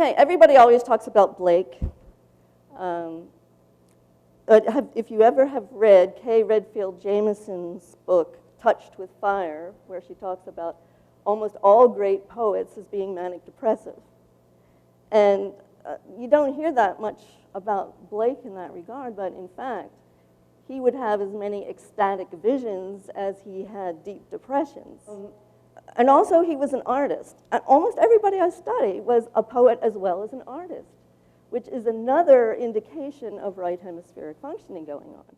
Okay, everybody always talks about Blake. If you ever have read Kay Redfield Jamison's book, Touched with Fire, where she talks about almost all great poets as being manic-depressive. And you don't hear that much about Blake in that regard, but in fact, he would have as many ecstatic visions as he had deep depressions. And also, he was an artist. And almost everybody I study was a poet as well as an artist, which is another indication of right hemispheric functioning going on.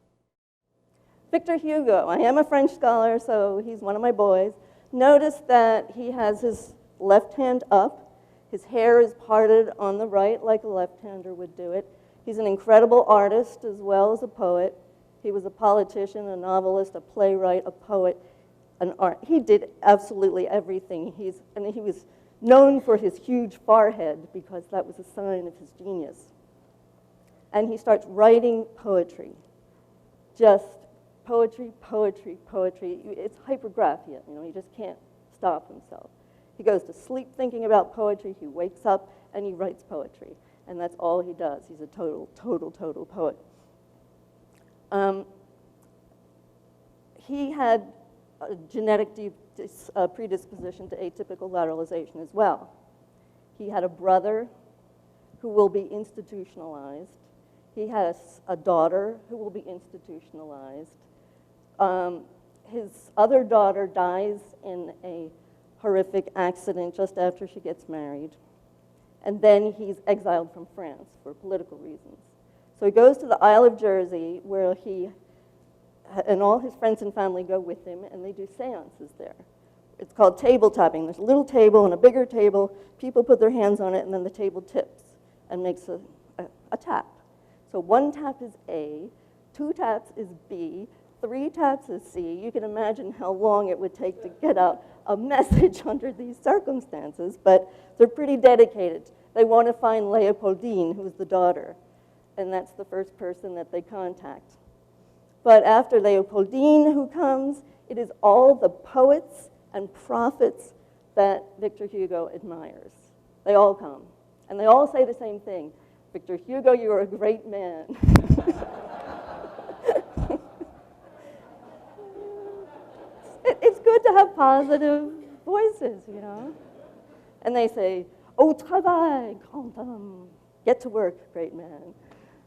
Victor Hugo, I am a French scholar, so he's one of my boys. Notice that he has his left hand up. His hair is parted on the right like a left-hander would do it. He's an incredible artist as well as a poet. He was a politician, a novelist, a playwright, a poet, an art. He did absolutely everything. He was known for his huge forehead because that was a sign of his genius. And he starts writing poetry. Just poetry, poetry, poetry. It's hypergraphia, he just can't stop himself. He goes to sleep thinking about poetry, he wakes up, and he writes poetry. And that's all he does. He's a total poet. He had a genetic predisposition to atypical lateralization as well. He had a brother who will be institutionalized. He has a daughter who will be institutionalized. His other daughter dies in a horrific accident just after she gets married. And then he's exiled from France for political reasons. So he goes to the Isle of Jersey, where he and all his friends and family go with him, and they do seances there. It's called table tapping. There's a little table and a bigger table. People put their hands on it, and then the table tips and makes a tap. So 1 tap is A, 2 taps is B, 3 taps is C. You can imagine how long it would take to get out a message under these circumstances, but they're pretty dedicated. They want to find Leopoldine, who's the daughter, and that's the first person that they contact. But after Leopoldine, who comes, it is all the poets and prophets that Victor Hugo admires. They all come, and they all say the same thing. Victor Hugo, you are a great man. It's good to have positive voices, And they say, au travail, grand homme. Get to work, great man.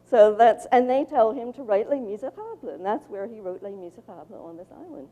So and they tell him to write Les Miserables, and that's where he wrote Les Miserables, on this island.